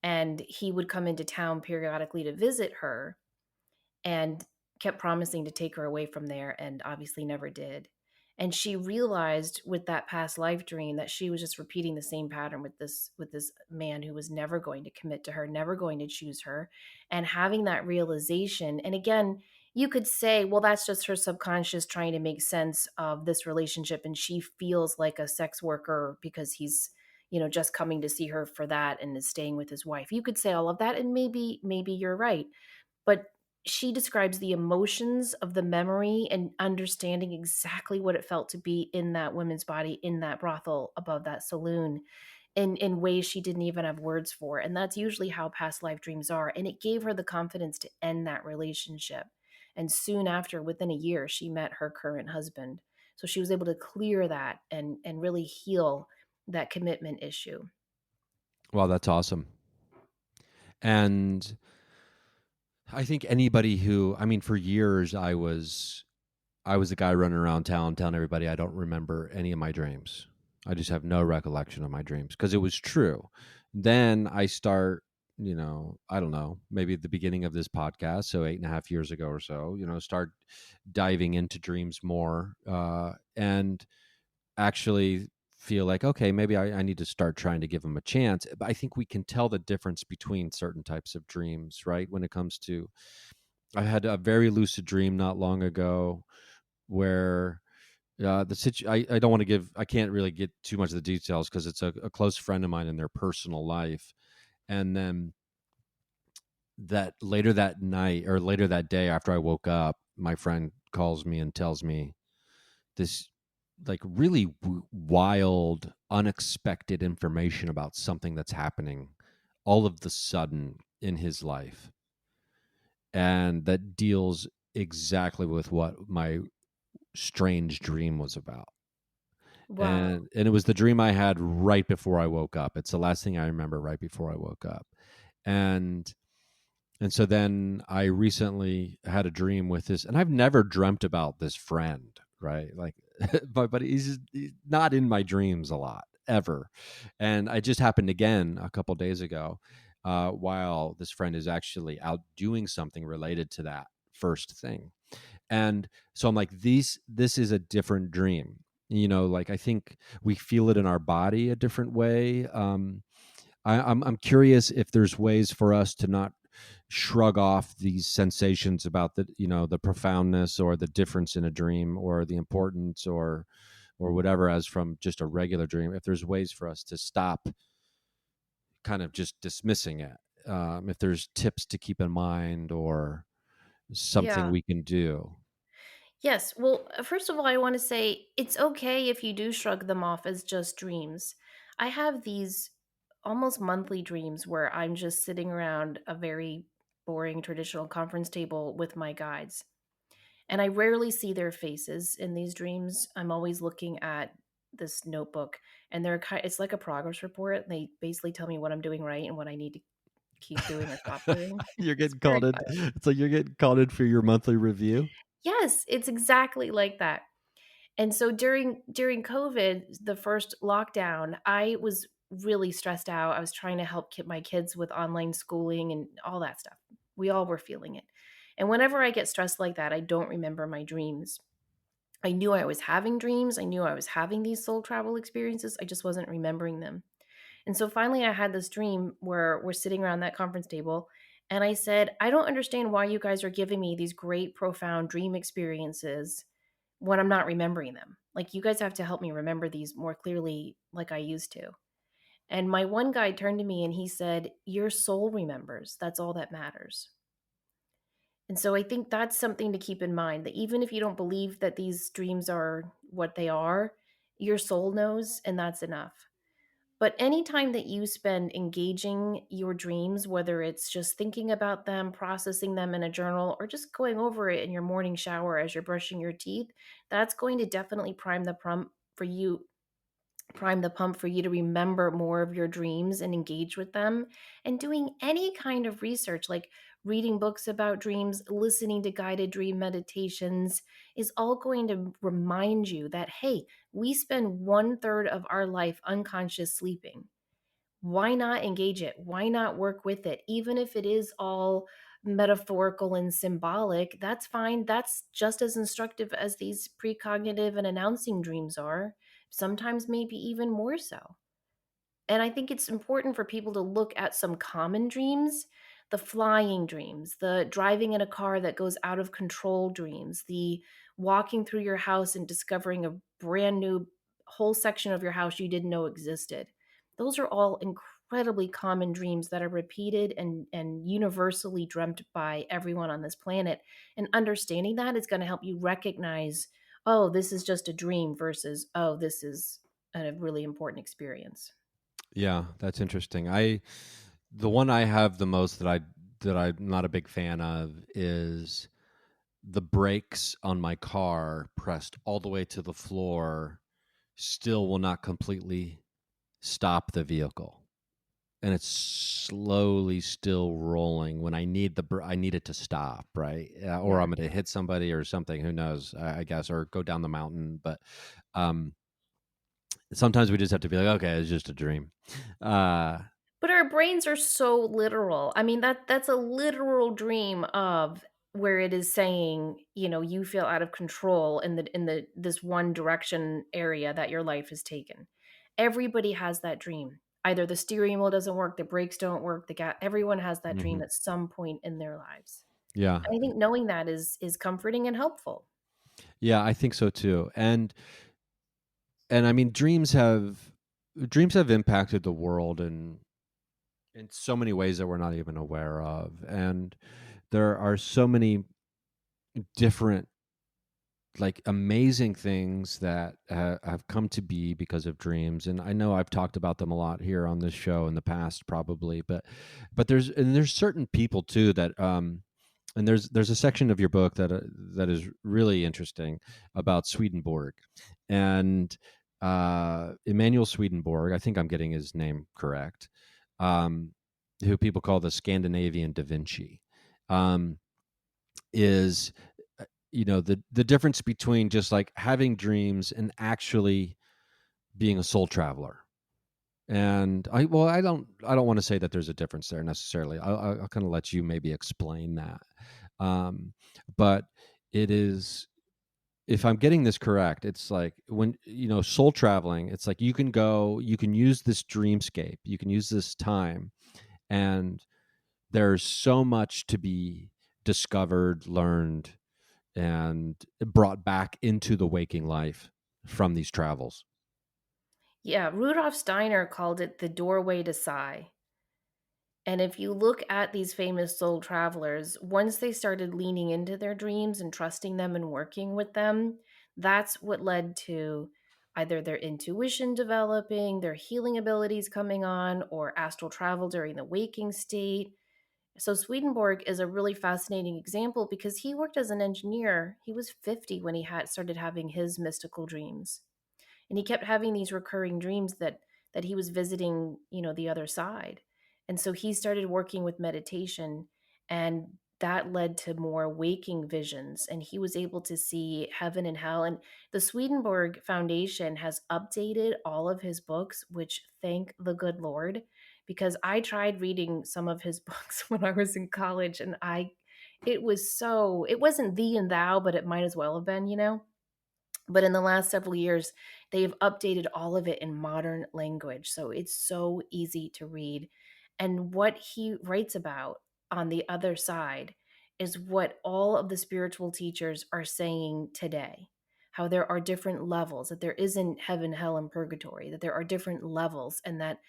and he would come into town periodically to visit her, and kept promising to take her away from there and obviously never did. And she realized with that past life dream that she was just repeating the same pattern with this man who was never going to commit to her, never going to choose her. And having that realization, and again, you could say, well, that's just her subconscious trying to make sense of this relationship, and she feels like a sex worker because he's, just coming to see her for that and is staying with his wife. You could say all of that, and maybe you're right. But she describes the emotions of the memory and understanding exactly what it felt to be in that woman's body, in that brothel above that saloon, in ways she didn't even have words for. And that's usually how past life dreams are. And it gave her the confidence to end that relationship. And soon after, within a year, she met her current husband. So she was able to clear that and really heal that commitment issue. Well, that's awesome. And I think anybody who, I mean, for years I was the guy running around town telling everybody I don't remember any of my dreams. I just have no recollection of my dreams because it was true. Then I start, I don't know, maybe at the beginning of this podcast, so 8.5 years ago or so, start diving into dreams more, and actually feel like, okay, maybe I need to start trying to give them a chance. But I think we can tell the difference between certain types of dreams, right? When it comes to, I had a very lucid dream not long ago where I don't want to give, I can't really get too much of the details because it's a close friend of mine in their personal life. And then that later that night or later that day after I woke up, my friend calls me and tells me this like really wild, unexpected information about something that's happening all of the sudden in his life. And that deals exactly with what my strange dream was about. Wow. And it was the dream I had right before I woke up. It's the last thing I remember right before I woke up. And so then I recently had a dream with this, and I've never dreamt about this friend, right? Like, but he's not in my dreams a lot ever. And it just happened again a couple days ago, while this friend is actually out doing something related to that first thing. And so I'm like, this is a different dream. Like I think we feel it in our body a different way. I'm curious if there's ways for us to not shrug off these sensations about the profoundness or the difference in a dream or the importance or whatever as from just a regular dream. If there's ways for us to stop kind of just dismissing it, if there's tips to keep in mind or something Yeah. we can do. Yes. Well, first of all, I want to say it's okay if you do shrug them off as just dreams. I have these almost monthly dreams where I'm just sitting around a very boring traditional conference table with my guides. And I rarely see their faces in these dreams. I'm always looking at this notebook, and it's like a progress report. They basically tell me what I'm doing right and what I need to keep doing or stop doing. You're It's getting very called in. fun. It's like you're getting called in for your monthly review. Yes, it's exactly like that. And so during COVID, the first lockdown, I was really stressed out. I was trying to help my kids with online schooling and all that stuff. We all were feeling it. And whenever I get stressed like that, I don't remember my dreams. I knew I was having dreams. I knew I was having these soul travel experiences. I just wasn't remembering them. And so finally, I had this dream where we're sitting around that conference table. And I said, I don't understand why you guys are giving me these great, profound dream experiences when I'm not remembering them. Like, you guys have to help me remember these more clearly, like I used to. And my one guy turned to me and he said, your soul remembers. That's all that matters. And so I think that's something to keep in mind, that even if you don't believe that these dreams are what they are, your soul knows, and that's enough. But anytime that you spend engaging your dreams, whether it's just thinking about them, processing them in a journal, or just going over it in your morning shower as you're brushing your teeth, that's going to definitely prime the pump for you to remember more of your dreams and engage with them. And doing any kind of research, like reading books about dreams, listening to guided dream meditations, is all going to remind you that, hey, we spend one third of our life unconscious sleeping. why not engage it? Why not work with it? Even if it is all metaphorical and symbolic, that's fine. That's just as instructive as these precognitive and announcing dreams are, sometimes maybe even more so. And I think it's important for people to look at some common dreams, the flying dreams, the driving in a car that goes out of control dreams, the walking through your house and discovering a brand new whole section of your house you didn't know existed. Those are all incredibly common dreams that are repeated and universally dreamt by everyone on this planet. And understanding that is going to help you recognize, oh, this is just a dream versus, oh, this is a really important experience. Yeah, that's interesting. The one I have the most that I'm not a big fan of is the brakes on my car pressed all the way to the floor still will not completely stop the vehicle. And it's slowly still rolling when I need I need it to stop, right? Or Yeah. I'm going to hit somebody or something. Who knows? I guess, or go down the mountain. But um, sometimes we just have to be like, okay, it's just a dream. Uh, But our brains are so literal. I mean, that's a literal dream of where it is saying, you feel out of control in the this one direction area that your life has taken. Everybody has that dream. Either the steering wheel doesn't work, the brakes don't work, the gas, everyone has that dream mhm. at some point in their lives. Yeah, And I think knowing that is comforting and helpful. yeah, I think so too. And I mean, dreams have impacted the world in so many ways that we're not even aware of, and there are so many different like amazing things that have come to be because of dreams. And I know I've talked about them a lot here on this show in the past probably, but there's certain people too that and there's a section of your book that is really interesting about Swedenborg and Emanuel Swedenborg. I think I'm getting his name correct. Um, who people call the Scandinavian Da Vinci. Um, is the difference between just like having dreams and actually being a soul traveler. And I don't want to say that there's a difference there necessarily. I'll kind of let you maybe explain that. um, but it is, if I'm getting this correct, it's like when soul traveling, it's like you can use this dreamscape, you can use this time, and there's so much to be discovered, learned, and brought back into the waking life from these travels. Yeah, Rudolf Steiner called it the doorway to psi. And if you look at these famous soul travelers, once they started leaning into their dreams and trusting them and working with them, that's what led to either their intuition developing, their healing abilities coming on, or astral travel during the waking state. So, Swedenborg is a really fascinating example because he worked as an engineer. He was 50 when he had started having his mystical dreams, and he kept having these recurring dreams that he was visiting, the other side. And so he started working with meditation, and that led to more waking visions, and he was able to see heaven and hell. And the Swedenborg Foundation has updated all of his books, which thank the good Lord, because I tried reading some of his books when I was in college, and it wasn't thee and thou, but it might as well have been. But in the last several years, they've updated all of it in modern language. So it's so easy to read. And what he writes about on the other side is what all of the spiritual teachers are saying today, how there are different levels, that there isn't heaven, hell, and purgatory, that there are different levels, and that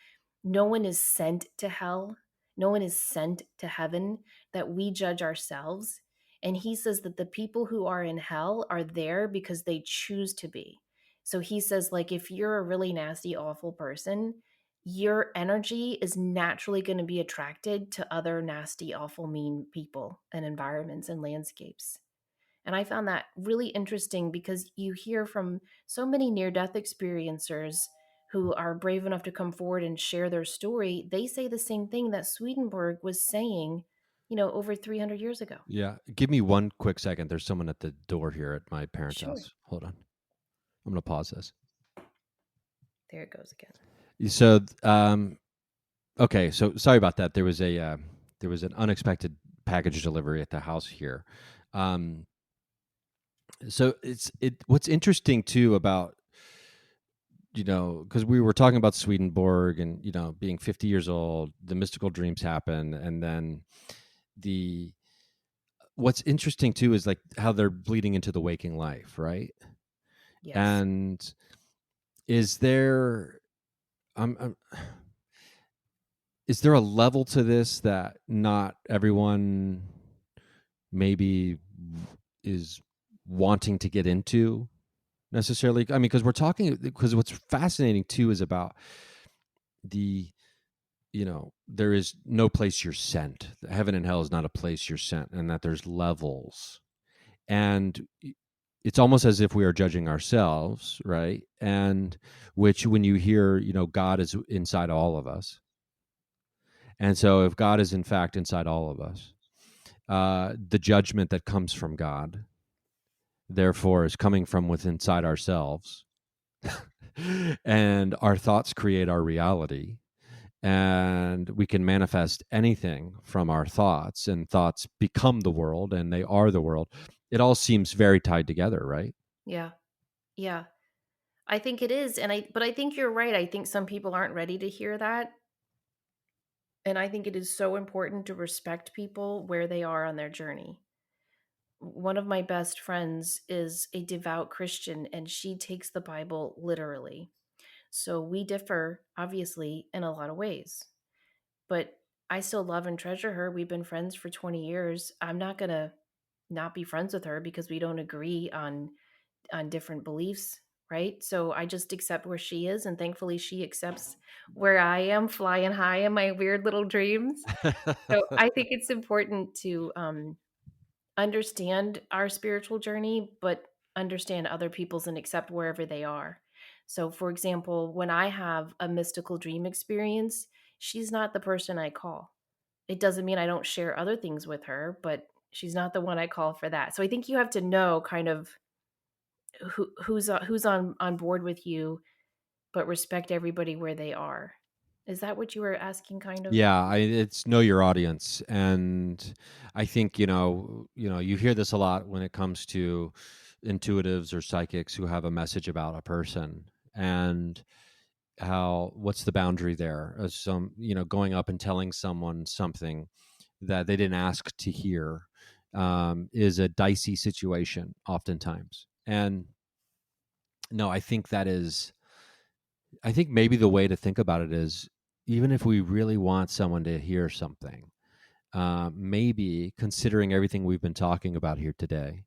no one is sent to hell, no one is sent to heaven, that we judge ourselves. And he says that the people who are in hell are there because they choose to be. So he says, like, if you're a really nasty, awful person, your energy is naturally going to be attracted to other nasty, awful, mean people and environments and landscapes. And I found that really interesting because you hear from so many near death experiencers who are brave enough to come forward and share their story. They say the same thing that Swedenborg was saying, over 300 years ago. Yeah, give me one quick second. There's someone at the door here at my parents' Sure. house. Hold on, I'm gonna pause this. There it goes again. So, Okay, so sorry about that. There was an unexpected package delivery at the house here. Um, so what's interesting too about, because we were talking about Swedenborg and being 50 years old, the mystical dreams happen, and then the what's interesting too is like how they're bleeding into the waking life, right? Yes. And is there I'm is there a level to this that not everyone maybe is wanting to get into necessarily? I mean, because we're talking, because what's fascinating too is about the, there is no place you're sent. Heaven and hell is not a place you're sent, and that there's levels. And it's almost as if we are judging ourselves, right? And which, when you hear, God is inside all of us. And so if God is in fact inside all of us, the judgment that comes from God, therefore, is coming from within inside ourselves. And our thoughts create our reality. And we can manifest anything from our thoughts, and thoughts become the world, and they are the world. It all seems very tied together, right? Yeah. Yeah. I think it is, but I think you're right. I think some people aren't ready to hear that, and I think it is so important to respect people where they are on their journey. One of my best friends is a devout Christian, and she takes the Bible literally. So we differ, obviously, in a lot of ways. But I still love and treasure her. We've been friends for 20 years. I'm not going to not be friends with her because we don't agree on different beliefs, right? So I just accept where she is, and thankfully she accepts where I am flying high in my weird little dreams. So I think it's important to understand our spiritual journey, but understand other people's and accept wherever they are. So, for example, when I have a mystical dream experience, she's not the person I call. It doesn't mean I don't share other things with her, but she's not the one I call for that. So I think you have to know kind of who's on board with you, but respect everybody where they are. Is that what you were asking kind of? Yeah, it's know your audience. And I think, you hear this a lot when it comes to intuitives or psychics who have a message about a person. And how, what's the boundary there? Some, going up and telling someone something that they didn't ask to hear, is a dicey situation oftentimes. And no, I think maybe the way to think about it is, even if we really want someone to hear something, maybe, considering everything we've been talking about here today,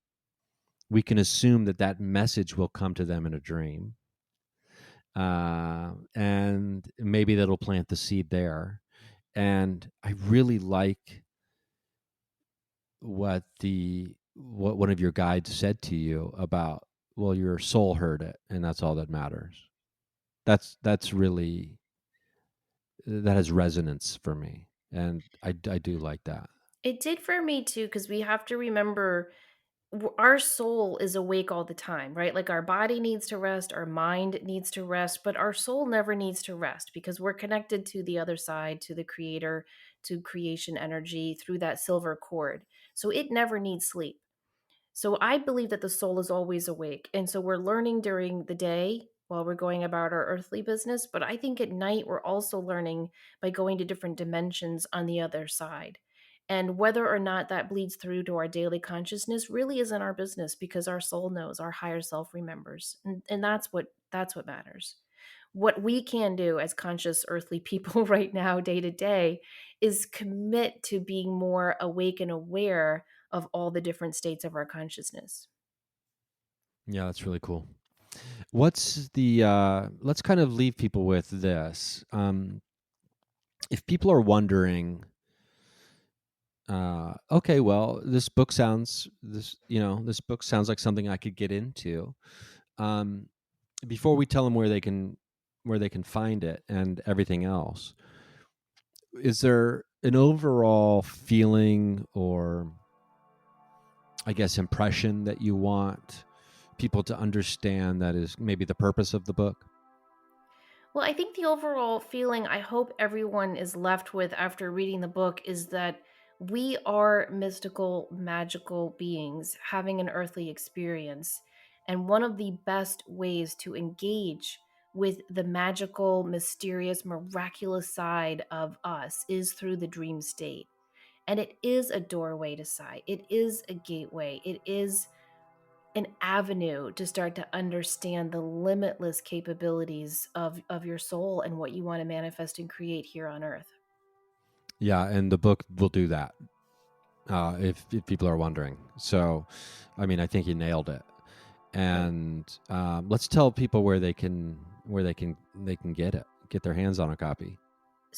we can assume that that message will come to them in a dream. And maybe that'll plant the seed there. And I really like what one of your guides said to you about, well, your soul heard it, and that's all that matters. That's really, that has resonance for me, and I do like that. It did for me too, because we have to remember our soul is awake all the time, right? Like our body needs to rest, our mind needs to rest, but our soul never needs to rest because we're connected to the other side, to the creator, to creation energy through that silver cord. So it never needs sleep. So I believe that the soul is always awake. And so we're learning during the day while we're going about our earthly business. But I think at night we're also learning by going to different dimensions on the other side. And whether or not that bleeds through to our daily consciousness really isn't our business because our soul knows, our higher self remembers. And that's what matters. What we can do as conscious earthly people right now, day to day, is commit to being more awake and aware of all the different states of our consciousness. Yeah, that's really cool. What's the let's kind of leave people with this. If people are wondering, okay, well, this book sounds like something I could get into. Um, Before we tell them where they can find it and everything else, is there an overall feeling, or I guess impression, that you want people to understand, that is maybe the purpose of the book? Well, I think the overall feeling I hope everyone is left with after reading the book is that we are mystical, magical beings having an earthly experience. And one of the best ways to engage with the magical, mysterious, miraculous side of us is through the dream state. And it is a doorway to sight, it is a gateway, it is an avenue to start to understand the limitless capabilities of your soul and what you want to manifest and create here on earth. Yeah, and the book will do that. If people are wondering, so I mean, I think you nailed it. Thank And let's tell people where they can get their hands on a copy.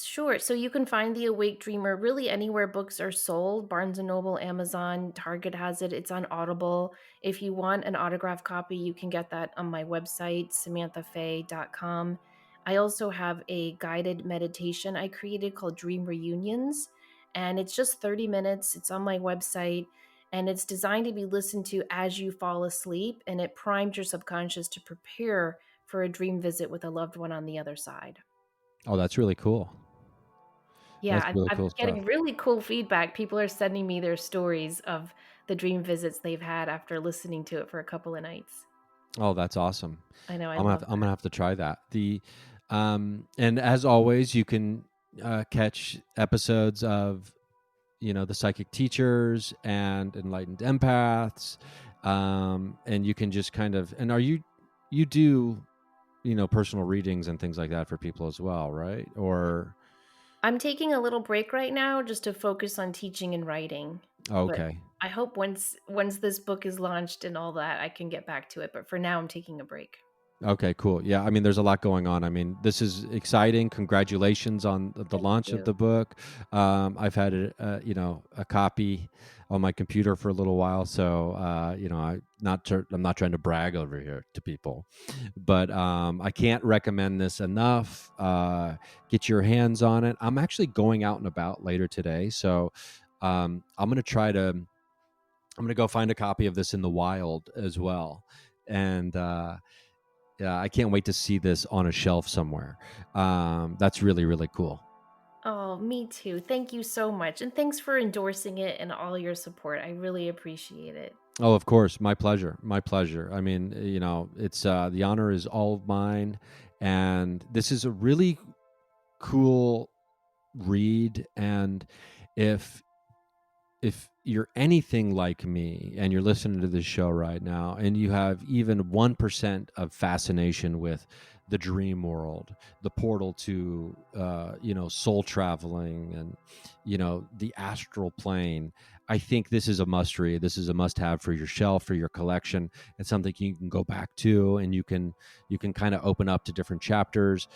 Sure. So you can find The Awake Dreamer really anywhere books are sold. Barnes and Noble, Amazon, Target has it. It's on Audible. If you want an autographed copy, you can get that on my website, samanthafey.com. I also have a guided meditation I created called Dream Reunions, and it's just 30 minutes. It's on my website, and it's designed to be listened to as you fall asleep, and it primes your subconscious to prepare for a dream visit with a loved one on the other side. Oh, that's really cool. Yeah, That's I've really I've cool been stuff. getting really cool feedback. People are sending me their stories of the dream visits they've had after listening to it for a couple of nights. Oh, that's awesome. I know, I love I'm that. gonna have to try that. And as always, you can catch episodes of the psychic teachers and enlightened empaths, and you can just kind of and are you do personal readings and things like that for people as well, right? Or I'm taking a little break right now just to focus on teaching and writing, but okay. I hope once this book is launched and all that, I can get back to it, but for now, I'm taking a break. Okay, cool. Yeah, I mean, there's a lot going on. I mean, this is exciting. Congratulations on the Thank launch of you. the book. I've had a copy on my computer for a little while, so I'm not trying to brag over here to people, but I can't recommend this enough. Get your hands on it. I'm actually going out and about later today, so I'm gonna try to. I'm gonna go find a copy of this in the wild as well, and yeah, I can't wait to see this on a shelf somewhere. That's really, really cool. Oh, me too. Thank you so much, and thanks for endorsing it and all your support. I really appreciate it. Oh, of course, my pleasure. My pleasure. I mean, it's the honor is all mine, and this is a really cool read. And if if you're anything like me and you're listening to this show right now and you have even 1% of fascination with the dream world, the portal to soul traveling and the astral plane, I think this is a must read. This is a must have for your shelf, for your collection. It's something you can go back to, and you can kind of open up to different chapters,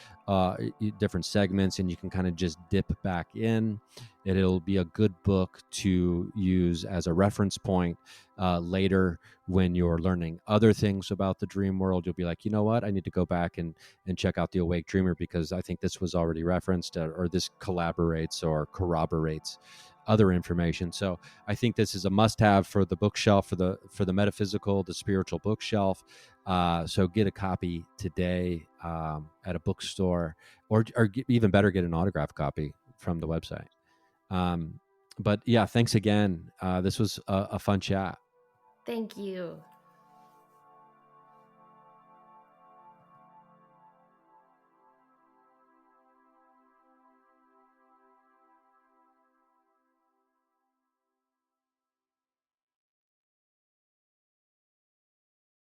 different segments, and you can kind of just dip back in. It'll be a good book to use as a reference point later when you're learning other things about the dream world. You'll be like, you know what? I need to go back and check out the Awake Dreamer because I think this was already referenced, or this collaborates or corroborates other information. So I think this is a must-have for the bookshelf, for the metaphysical, the spiritual bookshelf. So get a copy today at a bookstore, or even better, get an autographed copy from the website. Um, but yeah, thanks again. This was a fun chat. Thank you.